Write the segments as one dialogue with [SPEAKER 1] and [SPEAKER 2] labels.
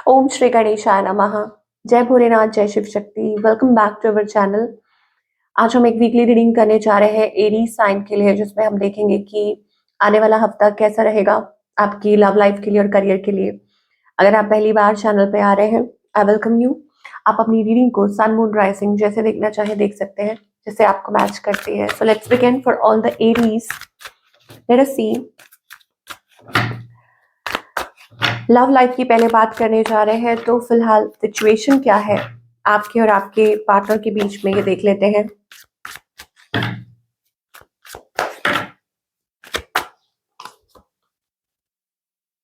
[SPEAKER 1] ओम श्री गणेशाय नमः। जय भोलेनाथ, जय Shiv Shakti. Welcome back to our channel. आज हम एक वीकली रीडिंग करने जा रहे हैं एरीज साइन के लिए, जिसमें हम देखेंगे कि आने वाला हफ्ता कैसा रहेगा आपकी लव लाइफ के लिए और करियर के लिए। अगर आप पहली बार चैनल पे आ रहे हैं, आई वेलकम यू। आप अपनी रीडिंग को सन मून राइजिंग जैसे देखना चाहे देख सकते हैं, जैसे आपको मैच करती है। So let's begin for all the Aries. Let us see love life की पहले बात करने जा रहे हैं, तो फिलहाल सिचुएशन क्या है आपके और आपके पार्टनर के बीच में, ये देख लेते हैं।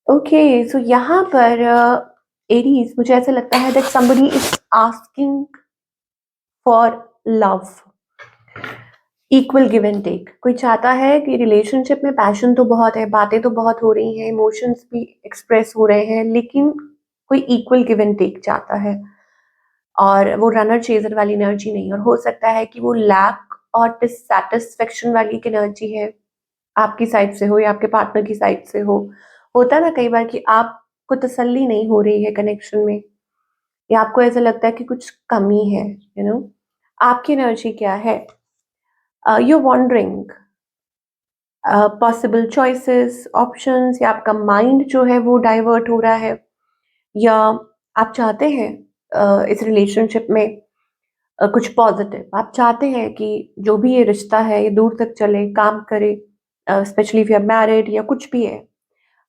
[SPEAKER 1] ओके, सो यहाँ पर एरीज, मुझे ऐसा लगता है that somebody is asking for love, equal give and take. कोई चाहता है कि रिलेशनशिप में पैशन तो बहुत है, बातें तो बहुत हो रही हैं, इमोशंस भी एक्सप्रेस हो रहे हैं, लेकिन कोई इक्वल गिव एंड टेक चाहता है। और वो रनर चेजर वाली एनर्जी नहीं, और हो सकता है कि वो लैक और डिससैटिस्फैक्शन वाली एक एनर्जी है, आपकी साइड से हो या आपके पार्टनर की साइड से हो। होता है ना कई बार कि आपको तसल्ली नहीं हो रही है कनेक्शन में, या आपको ऐसा लगता है कि कुछ कमी है, आपकी एनर्जी क्या है? You wondering possible choices, options, या आपका माइंड जो है वो डाइवर्ट हो रहा है, या आप चाहते हैं इस रिलेशनशिप में कुछ पॉजिटिव। आप चाहते हैं कि जो भी ये रिश्ता है ये दूर तक चले, काम करे, specially if you are married या कुछ भी है।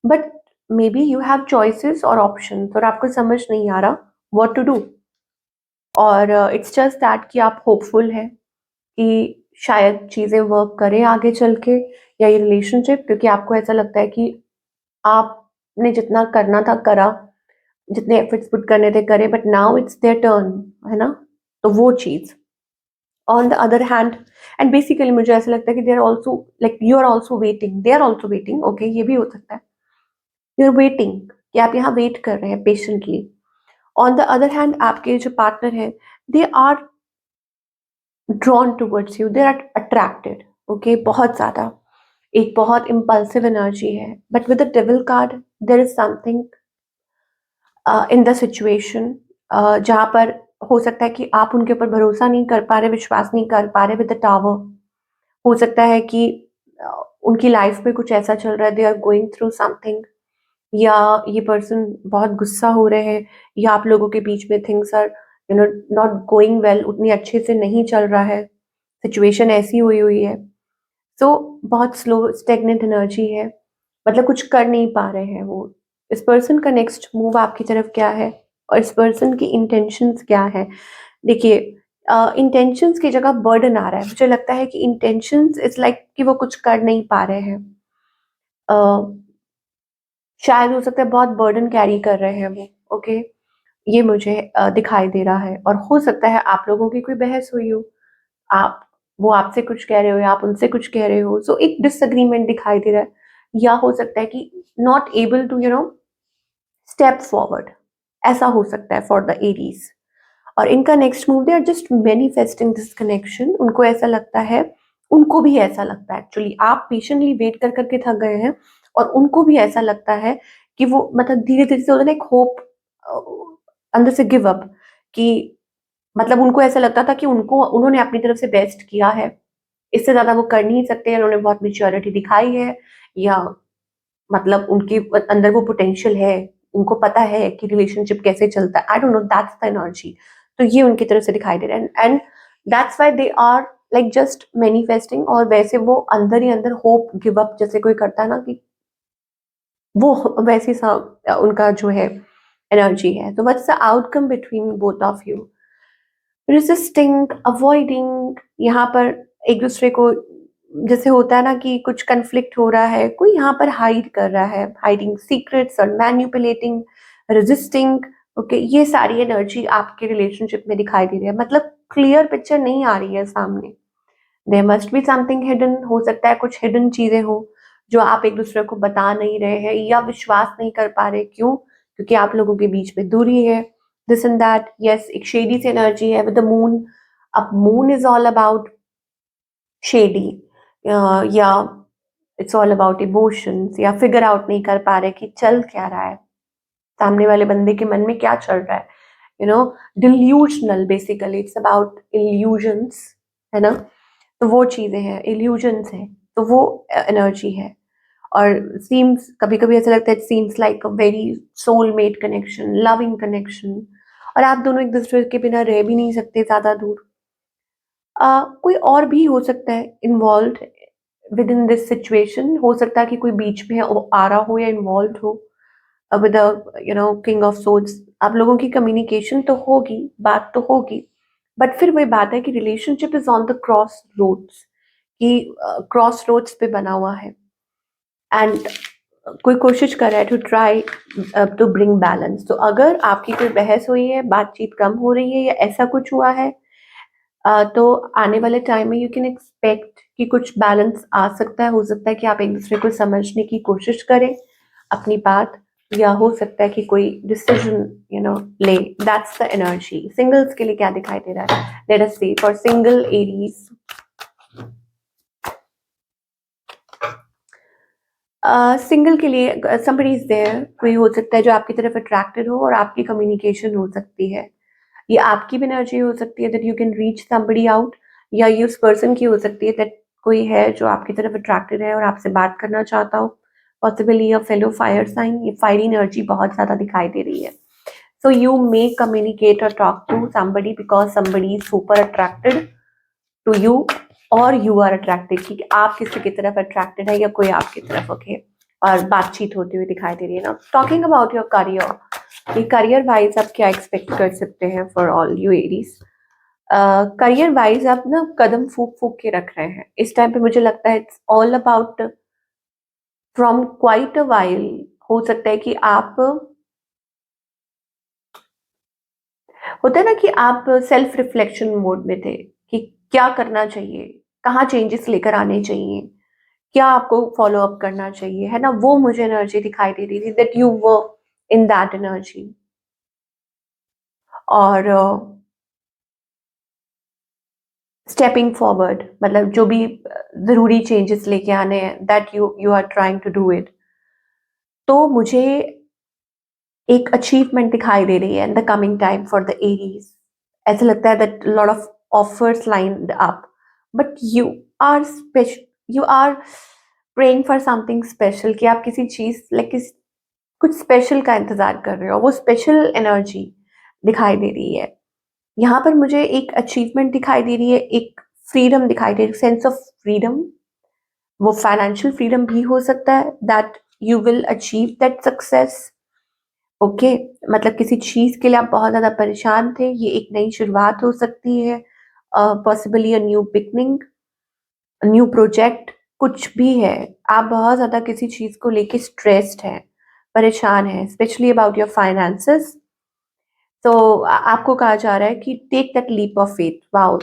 [SPEAKER 1] But maybe you have choices और ऑप्शन, और आपको समझ नहीं आ रहा व्हाट टू डू। और इट्स जस्ट दैट कि आप होपफुल हैं कि शायद चीज़ें वर्क करें आगे चल के, या ये रिलेशनशिप, क्योंकि आपको ऐसा लगता है कि आपने जितना करना था करा, जितने एफर्ट्स पुट करने थे करे, but now it's their turn, है ना? तो वो चीज़। On the other hand, and basically मुझे ऐसा लगता है कि they are also, like you are also waiting, they are also waiting. Okay, ये भी हो सकता है, यू आर वेटिंग, कि आप यहाँ वेट कर रहे हैं patiently. On the other hand, आपके जो पार्टनर है, they are drawn towards you, they are attracted. Okay, बहुत ज्यादा, एक बहुत इम्पल्सिव एनर्जी है। But with the devil card, there is something in the situation जहाँ पर हो सकता है कि आप उनके ऊपर भरोसा नहीं कर पा रहे, विश्वास नहीं कर पा रहे। विद द टावर, हो सकता है कि उनकी लाइफ में कुछ ऐसा चल रहा है, they are going through something, या ये पर्सन बहुत गुस्सा हो रहे हैं, या आप लोगों के बीच में things are not going well, उतनी अच्छे से नहीं चल रहा है, सिचुएशन ऐसी हुई हुई है। सो बहुत स्लो स्टेगनेंट एनर्जी है, मतलब कुछ कर नहीं पा रहे हैं वो। इस पर्सन का नेक्स्ट मूव आपकी तरफ क्या है, और इस पर्सन की इंटेंशंस क्या है? देखिए, इंटेंशंस की जगह बर्डन आ रहा है। मुझे लगता है कि इंटेंशंस इज लाइक कि वो कुछ कर नहीं पा रहे हैं। शायद हो सकता है बहुत बर्डन कैरी कर रहे हैं वो। ओके, ये मुझे दिखाई दे रहा है। और हो सकता है आप लोगों की कोई बहस हुई हो, आप, वो आपसे कुछ कह रहे हो या आप उनसे कुछ कह रहे हो, सो एक डिसएग्रीमेंट दिखाई दे रहा है। या हो सकता है कि not able to step forward, ऐसा हो सकता है फॉर द एरीज। और इनका next move, they are just manifesting this connection. उनको ऐसा लगता है, उनको भी ऐसा लगता है एक्चुअली, आप पेशेंटली वेट कर करके थक गए हैं, और उनको भी ऐसा लगता है कि वो, मतलब धीरे धीरे से होता है ना एक होप अंदर से गिव अप, कि मतलब उनको ऐसा लगता था कि उनको, उन्होंने अपनी तरफ से बेस्ट किया है, इससे ज्यादा वो कर नहीं सकते, उन्होंने बहुत मेच्योरिटी दिखाई है, या मतलब उनके अंदर वो पोटेंशियल है, उनको पता है कि रिलेशनशिप कैसे चलता है। I don't know, that's the energy. तो ये उनकी तरफ से दिखाई दे रहा है, and that's why they are like just manifesting. और वैसे वो अंदर ही अंदर होप गिव अप जैसे कोई करता है ना, कि वो वैसे सा उनका जो है एनर्जी है। तो what's the outcome between both of you? Resisting, avoiding, यहाँ पर एक दूसरे को, जैसे होता है ना कि कुछ कन्फ्लिक्ट हो रहा है, कोई यहाँ पर हाइड कर रहा है, हाइडिंग सीक्रेट्स और मैन्युपुलेटिंग, रेजिस्टिंग। ओके, ये सारी एनर्जी आपके रिलेशनशिप में दिखाई दे रही है। मतलब क्लियर पिक्चर नहीं आ रही है सामने। There must be something hidden, हो सकता है कुछ हिडन चीजें हो जो आप एक दूसरे को बता नहीं रहे हैं, या विश्वास नहीं कर पा रहे। क्यों? क्योंकि आप लोगों के बीच में दूरी है, दिस एंड दैट। यस, एक शेडी सी एनर्जी है विद द मून। अब moon is all about shady, या इट्स ऑल अबाउट इमोशंस, या फिगर आउट नहीं कर पा रहे कि चल क्या रहा है। सामने वाले बंदे के मन में क्या चल रहा है, you know, delusional, basically it's about illusions, है ना? तो वो चीजें हैं, इल्यूजन्स है, तो वो एनर्जी है। और सीम्स, कभी कभी ऐसा लगता है, it seems like a very soulmate connection, loving connection, और आप दोनों एक दूसरे के बिना रह भी नहीं सकते ज्यादा दूर। कोई और भी हो सकता है involve with in this situation, हो सकता है कि कोई बीच में आ रहा हो या इन्वॉल्व हो विद किंग ऑफ सोर्ड्स। आप लोगों की कम्युनिकेशन तो होगी, बात तो होगी, बट फिर वही बात है कि relationship is on the crossroads, कि क्रॉस रोड्स पे बना हुआ है, एंड कोई कोशिश कर रहा है to try to bring balance. तो अगर आपकी कोई बहस हुई है, बातचीत कम हो रही है या ऐसा कुछ हुआ है, तो आने वाले टाइम में यू कैन एक्सपेक्ट कि कुछ बैलेंस आ सकता है। हो सकता है कि आप एक दूसरे को समझने की कोशिश करें अपनी बात, या हो सकता है कि कोई डिसीजन ले। That's the energy. सिंगल्स के लिए क्या दिखाई दे रहा है, let us see for single Aries. Single के लिए somebody is there, कोई हो सकता है जो आपकी तरफ अट्रैक्टेड हो, और आपकी कम्युनिकेशन हो सकती है। ये आपकी भी एनर्जी हो सकती है that you can reach somebody out, या ये उस पर्सन की हो सकती है दैट कोई है जो आपकी तरफ अट्रैक्टेड है और आपसे बात करना चाहता हो, possibly a fellow fire sign. ये फायरी एनर्जी बहुत ज्यादा दिखाई दे रही है। सो यू मे कम्युनिकेट और talk to somebody because somebody is super attracted to you, और यू आर अट्रैक्टेड, कि आप किसी की तरफ अट्रैक्टेड है या कोई आपकी तरफ, ओके। और बातचीत होती हुई दिखाई दे रही है ना। टॉकिंग अबाउट योर करियर, ये करियर वाइज आप क्या एक्सपेक्ट कर सकते हैं for all you Aries? Career wise आप ना कदम फूक फूक के रख रहे हैं इस टाइम पे, मुझे लगता है it's all about from quite a while. हो सकता है कि आप, होता है ना कि आप सेल्फ रिफ्लेक्शन मोड में थे कि क्या करना चाहिए, कहाँ चेंजेस लेकर आने चाहिए, क्या आपको फॉलो अप करना चाहिए, है ना? वो मुझे एनर्जी दिखाई दे रही थी that you were in that energy. और स्टेपिंग फॉरवर्ड, मतलब जो भी जरूरी चेंजेस लेके आने हैं, that you you are trying to do it. तो मुझे एक अचीवमेंट दिखाई दे रही है in the coming time for the Aries. ऐसा लगता है that lot of offers lined up, but are special you are praying for something special, कि आप किसी चीज लाइक कुछ स्पेशल का इंतजार कर रहे हो। वो स्पेशल एनर्जी दिखाई दे रही है। यहाँ पर मुझे एक अचीवमेंट दिखाई दे रही है, एक फ्रीडम दिखाई दे रही है, सेंस ऑफ फ्रीडम। वो फाइनेंशियल फ्रीडम भी हो सकता है that you will achieve that success, okay. मतलब किसी चीज के लिए आप बहुत ज्यादा परेशान थे, ये एक नई शुरुआत हो सकती है, possibly a new beginning, new project, कुछ भी है। आप बहुत ज्यादा किसी चीज को लेके स्ट्रेस्ड हैं, परेशान हैं, स्पेशली अबाउट योर फाइनेंसेस। तो आपको कहा जा रहा है कि take that leap of faith. Wow,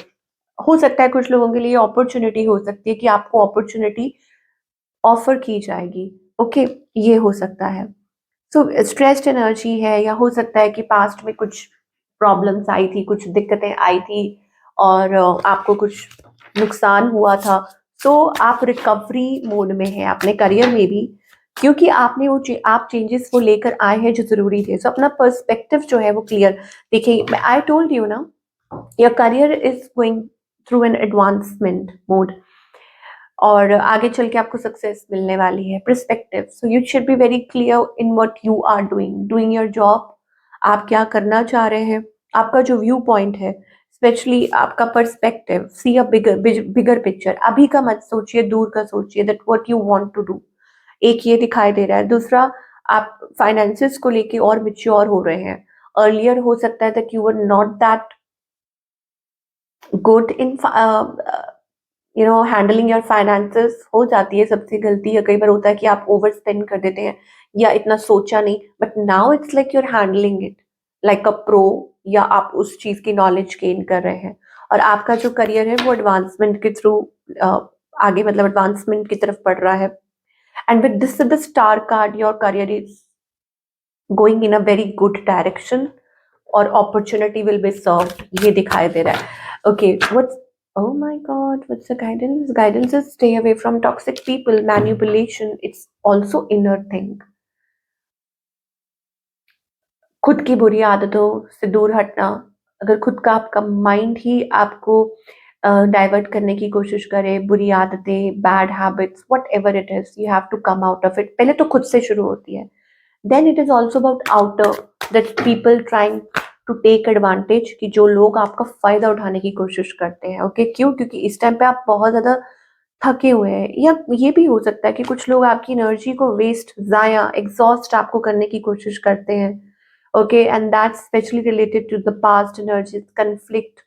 [SPEAKER 1] हो सकता है कुछ लोगों के लिए अपॉर्चुनिटी हो सकती है कि आपको अपॉर्चुनिटी ऑफर की जाएगी, ओके। ये हो सकता है। सो स्ट्रेस्ड एनर्जी है, या हो सकता है कि पास्ट में कुछ प्रॉब्लम्स आई थी, कुछ दिक्कतें आई थी, और आपको कुछ नुकसान हुआ था। तो आप रिकवरी मोड में हैं अपने करियर में भी, क्योंकि आपने आप चेंजेस वो लेकर आए हैं जो जरूरी थे। सो अपना पर्सपेक्टिव जो है वो क्लियर। देखिए, आई टोल्ड यू ना, your career is going through an advancement mode, और आगे चल के आपको सक्सेस मिलने वाली है। Perspective, so you should be very clear in what you are doing, doing your job. आप क्या करना चाह रहे हैं, आपका जो व्यू पॉइंट है, स्पेशली आपका perspective, see a bigger bigger picture. अभी का मत सोचिए, दूर का सोचिए, that what you want to do. एक ये दिखाई दे रहा है। दूसरा, आप फाइनेंसेस को लेके और मिच्योर हो रहे हैं। अर्लियर हो सकता है that you were not that good in handling your finances. हो जाती है सबसे गलती, या कई बार होता है कि आप ओवर स्पेंड कर देते हैं या इतना सोचा नहीं, but now it's like you are handling it like a pro, या आप उस चीज की नॉलेज गेन कर रहे हैं। और आपका जो करियर है वो एडवांसमेंट के थ्रू आगे, मतलब एडवांसमेंट की तरफ बढ़ रहा है। And with this the star card, your career is going in a very good direction, और अपॉर्चुनिटी विल बी सर्व्ड, ये दिखाई दे रहा है, okay. What's, oh my god, what's the guidance? Guidance is stay away from toxic people, manipulation, it's also inner thing. खुद की बुरी आदतों से दूर हटना, अगर खुद का आपका माइंड ही आपको डाइवर्ट करने की कोशिश करे, बुरी आदतें, bad habits, whatever it is, you have to come out of it. पहले तो खुद से शुरू होती है। Then it is also about outer, that people trying to take advantage, कि जो लोग आपका फ़ायदा उठाने की कोशिश करते हैं, ओके? क्यों? क्योंकि इस टाइम पे आप बहुत ज़्यादा थके हुए हैं, या ये भी हो सकता है कि कुछ लोग आपकी एनर्जी को वेस्ट, ज़ाया, एग्ज़ॉस्ट आपको करने की कोशिश करते हैं, okay? And that's specially related to the past energies, conflict,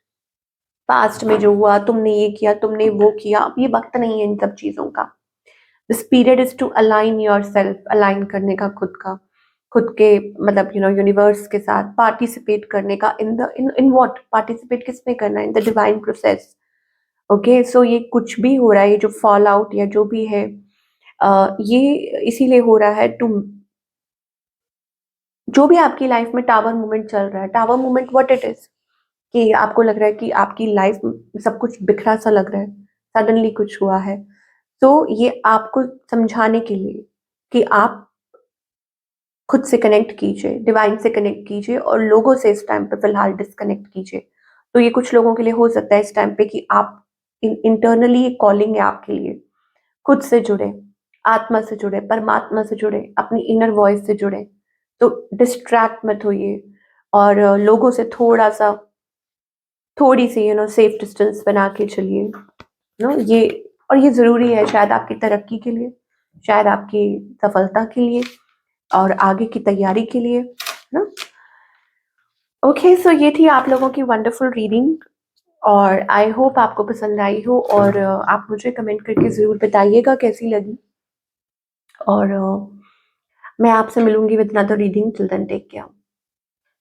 [SPEAKER 1] past में जो हुआ, तुमने ये किया, तुमने वो किया, अब ये वक़्त नहीं है इन सब चीज़ों का। This period is to align yourself, align करने का खुद का, खुद के मतलब यूनिवर्स के साथ पार्टिसिपेट करने का, इन व्हाट? पार्टिसिपेट किसमें करना है? In the divine process, okay? So ये कुछ भी हो रहा है, ये जो फॉल आउट या जो भी है, ये इसीलिए हो रहा है टू, जो भी आपकी लाइफ में टावर मूवमेंट चल रहा है, tower movement what it is, कि आपको लग रहा है कि आपकी लाइफ में सब कुछ बिखरा सा लग रहा है, सडनली कुछ हुआ है। तो ये आपको समझाने के लिए कि आप खुद से कनेक्ट कीजिए, डिवाइन से कनेक्ट कीजिए और लोगों से इस टाइम पे फ़िलहाल डिस्कनेक्ट कीजिए। तो ये कुछ लोगों के लिए हो सकता है इस टाइम पे कि आप इंटरनली एक कॉलिंग है आपके लिए, खुद से जुड़े, आत्मा से जुड़े, परमात्मा से जुड़े, अपनी इनर वॉइस से जुड़े। तो डिस्ट्रैक्ट मत होइए और लोगों से थोड़ा-सा, थोड़ी-सी सेफ डिस्टेंस बना के चलिए। ये, और ये ज़रूरी है शायद आपकी तरक्की के लिए, शायद आपकी सफलता के लिए और आगे की तैयारी के लिए, है ना? ओके, सो ये थी आप लोगों की वंडरफुल रीडिंग और आई होप आपको पसंद आई हो, और आप मुझे कमेंट करके ज़रूर बताइएगा कैसी लगी, और मैं आपसे मिलूँगी with another reading. Till then take care.